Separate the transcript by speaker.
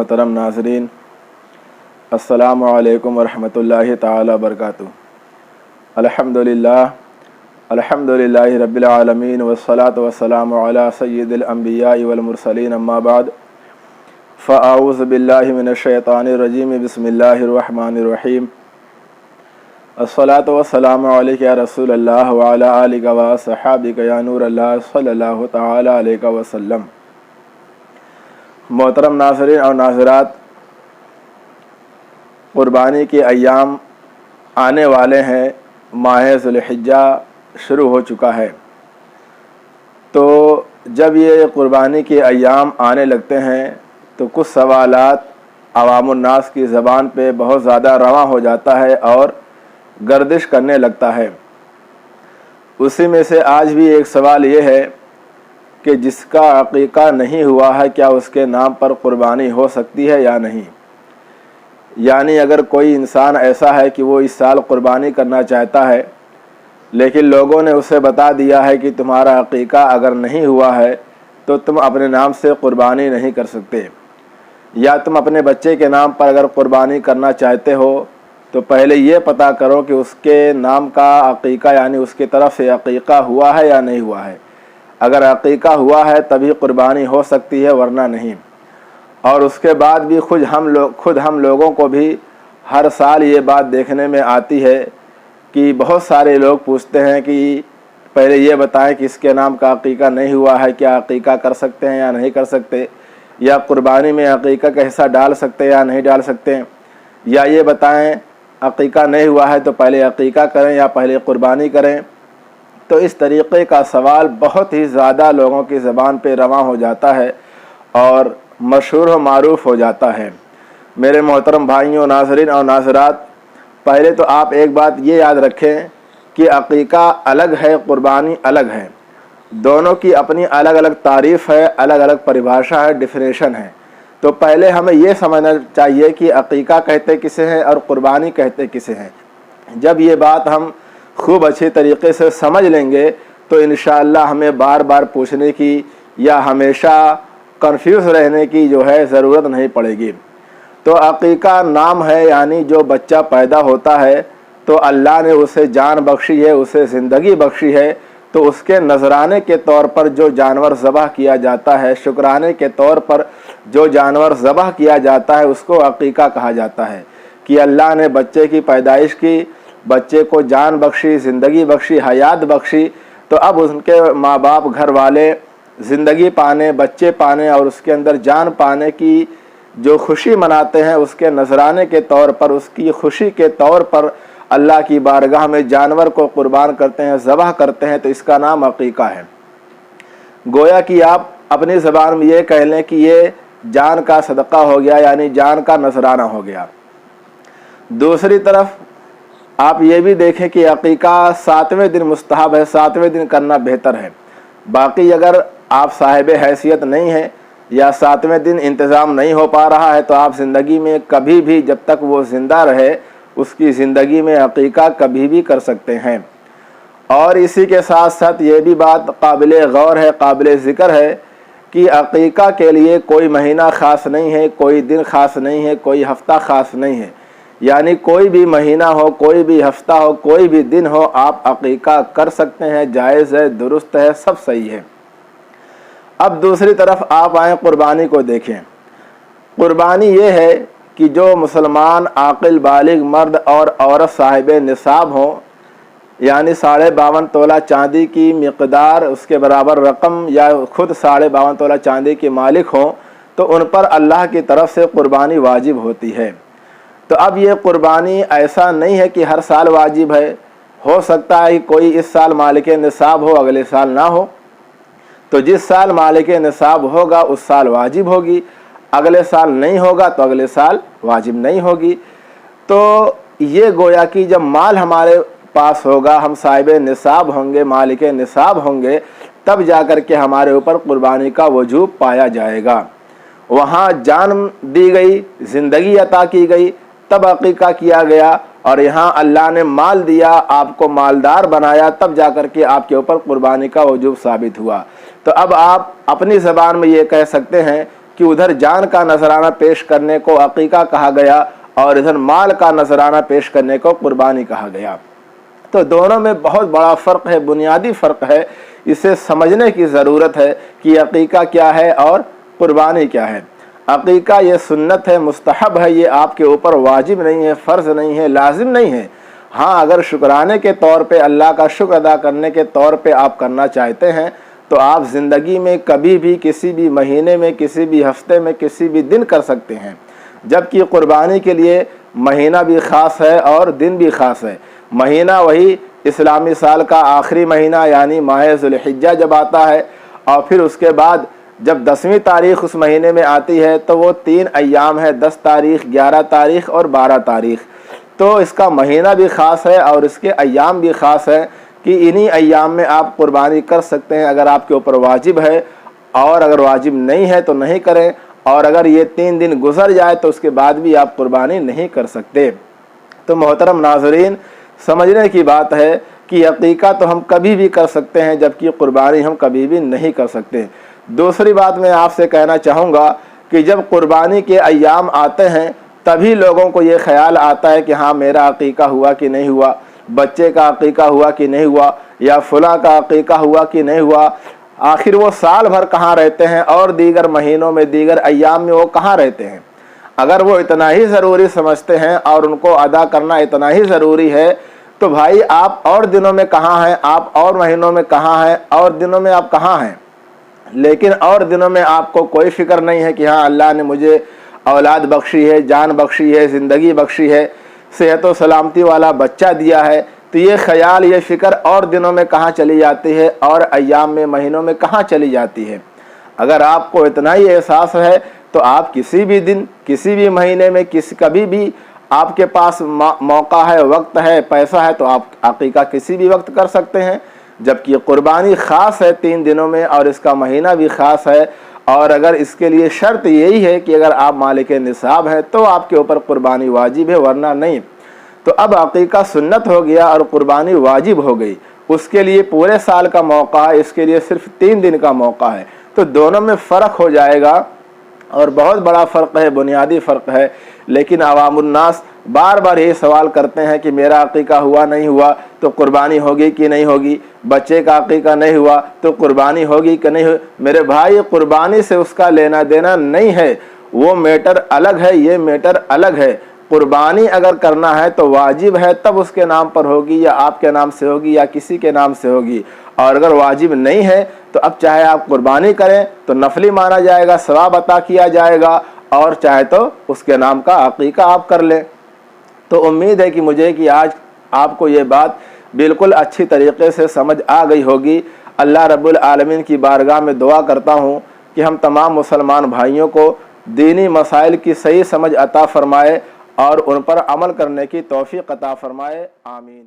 Speaker 1: मोहतरम नाज़रीन, अस्सलामु अलैकुम वरहमतुल्लाहि ताला वबरकातुहू। अल्हम्दुलिल्लाहि रब्बिल आलमीन वस्सलातु वस्सलामु अला सय्यिदिल अंबियाइ वल मुरसलीन, अम्मा बाद, फ़अऊज़ु बिल्लाहि मिनश शैतानिर रजीम, बिस्मिल्लाहिर रहमानिर रहीम। अस्सलातु वस्सलामु अलैका या रसूलल्लाह व अला आलिका व अस्हाबिका या नूरल्लाह सल्लल्लाहु तआला अलैहि वसल्लम। मोहतरम नाज़रीन और नाज़रात, क़ुरबानी के अय्याम आने वाले हैं। माह ज़ुल्हिज्जा शुरू हो चुका है। तो जब ये क़ुरबानी के अय्याम आने लगते हैं तो कुछ सवालात अवामुन्नास की ज़बान पे बहुत ज़्यादा रवां हो जाता है और गर्दिश करने लगता है। उसी में से आज भी एक सवाल ये है कि जिसका अक़ीक़ा नहीं हुआ है, क्या उसके नाम पर क़ुरबानी हो सकती है या नहीं। यानी अगर कोई इंसान ऐसा है कि वो इस साल क़ुरबानी करना चाहता है, लेकिन लोगों ने उसे बता दिया है कि तुम्हारा अक़ीक़ा अगर नहीं हुआ है तो तुम अपने नाम से क़ुरबानी नहीं कर सकते, या तुम अपने बच्चे के नाम पर अगर क़ुरबानी करना चाहते हो तो पहले ये पता करो कि उसके नाम का अक़ीक़ा यानी उसकी तरफ से अक़ीक़ा हुआ है या नहीं हुआ है। अगर अक़ीक़ा हुआ है तभी क़ुरबानी हो सकती है, वरना नहीं। और उसके बाद भी खुद हम लोगों को भी हर साल ये बात देखने में आती है कि बहुत सारे लोग पूछते हैं कि पहले ये बताएं कि इसके नाम का अक़ीक़ा नहीं हुआ है, क्या अक़ीक़ा कर सकते हैं या नहीं कर सकते, या क़ुरबानी में अक़ीक़ा का हिस्सा डाल सकते हैं या नहीं डाल सकते, या ये बताएं अक़ीक़ा नहीं हुआ है तो पहले अक़ीक़ा करें या पहले क़ुरबानी करें। तो इस तरीक़े का सवाल बहुत ही ज़्यादा लोगों की ज़बान पे रवां हो जाता है और मशहूर व मारूफ़ हो जाता है। मेरे मोहतरम भाइयों, नाज़रीन और नाज़रात, पहले तो आप एक बात ये याद रखें कि अक़ीक़ा अलग है, क़ुरबानी अलग है। दोनों की अपनी अलग अलग तारीफ़ है, अलग अलग परिभाषा है, डिफिनेशन है। तो पहले हमें ये समझना चाहिए कि अक़ीक़ा कहते किसे हैं और क़ुरबानी कहते किसे हैं। जब ये बात हम खूब अच्छे तरीक़े से समझ लेंगे तो इंशाअल्लाह हमें बार बार पूछने की या हमेशा कंफ्यूज रहने की जो है ज़रूरत नहीं पड़ेगी। तो अक़ीक़ा नाम है, यानी जो बच्चा पैदा होता है तो अल्लाह ने उसे जान बख्शी है, उसे ज़िंदगी बख्शी है, तो उसके नजराने के तौर पर जो जानवर ज़बह किया जाता है, शुक्राने के तौर पर जो जानवर ज़बह किया जाता है, उसको अक़ीक़ा कहा जाता है। कि अल्लाह ने बच्चे की पैदाइश की, बच्चे को जान बख्शी, ज़िंदगी बख्शी, हयात बख्शी, तो अब उनके माँ बाप, घर वाले ज़िंदगी पाने, बच्चे पाने और उसके अंदर जान पाने की जो खुशी मनाते हैं, उसके नजराने के तौर पर, उसकी खुशी के तौर पर अल्लाह की बारगाह में जानवर को कुर्बान करते हैं, ज़बह करते हैं, तो इसका नाम अक़ीक़ा है। गोया कि आप अपनी ज़बान में ये कह लें कि ये जान का सदका हो गया, यानी जान का नजराना हो गया। दूसरी तरफ आप ये भी देखें कि अक़ीक़ा 7वें दिन मुस्तहब है, 7वें दिन करना बेहतर है। बाकी अगर आप साहिब हैसियत नहीं हैं या 7वें दिन इंतज़ाम नहीं हो पा रहा है तो आप ज़िंदगी में कभी भी, जब तक वो ज़िंदा रहे, उसकी ज़िंदगी में अक़ीक़ा कभी भी कर सकते हैं। और इसी के साथ साथ ये भी बात काबिल गौर है, काबिल ज़िक्र है कि अक़ीक़ा के लिए कोई महीना ख़ास नहीं है, कोई दिन ख़ास नहीं है, कोई हफ़्ता ख़ास नहीं है। यानी कोई भी महीना हो, कोई भी हफ़्ता हो, कोई भी दिन हो, आप अक़ीक़ा कर सकते हैं, जायज़ है, दुरुस्त है, सब सही है। अब दूसरी तरफ आप आएँ क़ुरबानी को देखें। क़ुरबानी ये है कि जो मुसलमान आक़िल बालिग मर्द और औरत साहिब निसाब हों, यानी 52.5 तोला चांदी की मिक़दार, उसके बराबर रकम, या खुद 52.5 तोला चांदी के मालिक हों, तो उन पर अल्लाह की तरफ से क़ुरबानी वाजिब होती है। तो अब ये क़ुरबानी ऐसा नहीं है कि हर साल वाजिब है। हो सकता है कि कोई इस साल मालिक निसाब हो, अगले साल ना हो, तो जिस साल मालिक निसाब होगा उस साल वाजिब होगी, अगले साल नहीं होगा तो अगले साल वाजिब नहीं होगी। तो ये गोया कि जब माल हमारे पास होगा, हम साहिब निसाब होंगे, मालिक निसाब होंगे, तब जाकर के हमारे ऊपर क़ुरबानी का वजूब पाया जाएगा। वहाँ जान दी गई, ज़िंदगी अता की गई, तब अक़ीक़ा किया गया, और यहाँ अल्लाह ने माल दिया, आपको मालदार बनाया, तब जाकर के आपके ऊपर क़ुरबानी का वजूब साबित हुआ। तो अब आप अपनी ज़बान में ये कह सकते हैं کہ ادھر جان کا نذرانہ پیش کرنے کو عقیقہ کہا گیا اور ادھر مال کا نذرانہ پیش کرنے کو قربانی کہا گیا۔ تو دونوں میں بہت بڑا فرق ہے، بنیادی فرق ہے، اسے سمجھنے کی ضرورت ہے کہ عقیقہ کیا ہے اور قربانی کیا ہے۔ عقیقہ یہ سنت ہے، مستحب ہے، یہ آپ کے اوپر واجب نہیں ہے، فرض نہیں ہے، لازم نہیں ہے۔ ہاں اگر شکرانے کے طور پہ، اللہ کا شکر ادا کرنے کے طور پہ آپ کرنا چاہتے ہیں تو آپ زندگی میں کبھی بھی، کسی بھی مہینے میں، کسی بھی ہفتے میں، کسی بھی دن کر سکتے ہیں، جبکہ قربانی کے لیے مہینہ بھی خاص ہے اور دن بھی خاص ہے۔ مہینہ وہی اسلامی سال کا آخری مہینہ یعنی ماہ ذوالحجہ جب آتا ہے، اور پھر اس کے بعد جب 10ویں تاریخ اس مہینے میں آتی ہے تو وہ 3 ایام ہے، 10 تاریخ، 11 تاریخ اور 12 تاریخ۔ تو اس کا مہینہ بھی خاص ہے اور اس کے ایام بھی خاص ہے کہ انہی ایام میں آپ قربانی کر سکتے ہیں اگر آپ کے اوپر واجب ہے، اور اگر واجب نہیں ہے تو نہیں کریں، اور اگر یہ 3 دن گزر جائے تو اس کے بعد بھی آپ قربانی نہیں کر سکتے۔ تو محترم ناظرین، سمجھنے کی بات ہے کہ عقیقہ تو ہم کبھی بھی کر سکتے ہیں جبکہ قربانی ہم کبھی بھی نہیں کر سکتے۔ دوسری بات میں آپ سے کہنا چاہوں گا کہ جب قربانی کے ایام آتے ہیں تبھی لوگوں کو یہ خیال آتا ہے کہ ہاں میرا عقیقہ ہوا کہ نہیں ہوا، بچے کا عقیقہ ہوا کہ نہیں ہوا، یا فلاں کا عقیقہ ہوا کہ نہیں ہوا۔ آخر وہ سال بھر کہاں رہتے ہیں اور دیگر مہینوں میں، دیگر ایام میں وہ کہاں رہتے ہیں؟ اگر وہ اتنا ہی ضروری سمجھتے ہیں اور ان کو ادا کرنا اتنا ہی ضروری ہے تو بھائی آپ اور دنوں میں کہاں ہیں، آپ اور مہینوں میں کہاں ہیں، اور دنوں میں آپ کہاں ہیں؟ لیکن اور دنوں میں آپ کو کوئی فکر نہیں ہے کہ ہاں اللہ نے مجھے اولاد بخشی ہے، جان بخشی ہے، زندگی بخشی ہے، صحت و سلامتی والا بچہ دیا ہے، تو یہ خیال، یہ فکر اور دنوں میں کہاں چلی جاتی ہے اور ایام میں، مہینوں میں کہاں چلی جاتی ہے؟ اگر آپ کو اتنا ہی احساس ہے تو آپ کسی بھی دن، کسی بھی مہینے میں، کبھی بھی آپ کے پاس موقع ہے، وقت ہے، پیسہ ہے تو آپ عقیقہ کسی بھی وقت کر سکتے ہیں، جبکہ قربانی خاص ہے 3 دنوں میں اور اس کا مہینہ بھی خاص ہے۔ اور اگر اس کے لیے شرط یہی ہے کہ اگر آپ مالک نصاب ہیں تو آپ کے اوپر قربانی واجب ہے، ورنہ نہیں۔ تو اب عقیقہ سنت ہو گیا اور قربانی واجب ہو گئی، اس کے لیے پورے سال کا موقع ہے، اس کے لیے صرف 3 دن کا موقع ہے، تو دونوں میں فرق ہو جائے گا، اور بہت بڑا فرق ہے، بنیادی فرق ہے۔ لیکن عوام الناس بار بار یہ سوال کرتے ہیں کہ میرا عقیقہ ہوا نہیں ہوا تو قربانی ہوگی کہ نہیں ہوگی، بچے کا عقیقہ نہیں ہوا تو قربانی ہوگی کہ نہیں ہوگی۔ میرے بھائی، قربانی سے اس کا لینا دینا نہیں ہے، وہ میٹر الگ ہے، یہ میٹر الگ ہے۔ قربانی اگر کرنا ہے تو واجب ہے تب اس کے نام پر ہوگی، یا آپ کے نام سے ہوگی، یا کسی کے نام سے ہوگی، اور اگر واجب نہیں ہے تو اب چاہے آپ قربانی کریں تو نفلی مانا جائے گا، ثواب عطا کیا جائے گا، اور چاہے تو اس کے نام کا عقیقہ آپ کر لیں۔ تو امید ہے کہ آج آپ کو یہ بات بالکل اچھی طریقے سے سمجھ آ گئی ہوگی۔ اللہ رب العالمین کی بارگاہ میں دعا کرتا ہوں کہ ہم تمام مسلمان بھائیوں کو دینی مسائل کی صحیح سمجھ عطا فرمائے اور ان پر عمل کرنے کی توفیق عطا فرمائے، آمین۔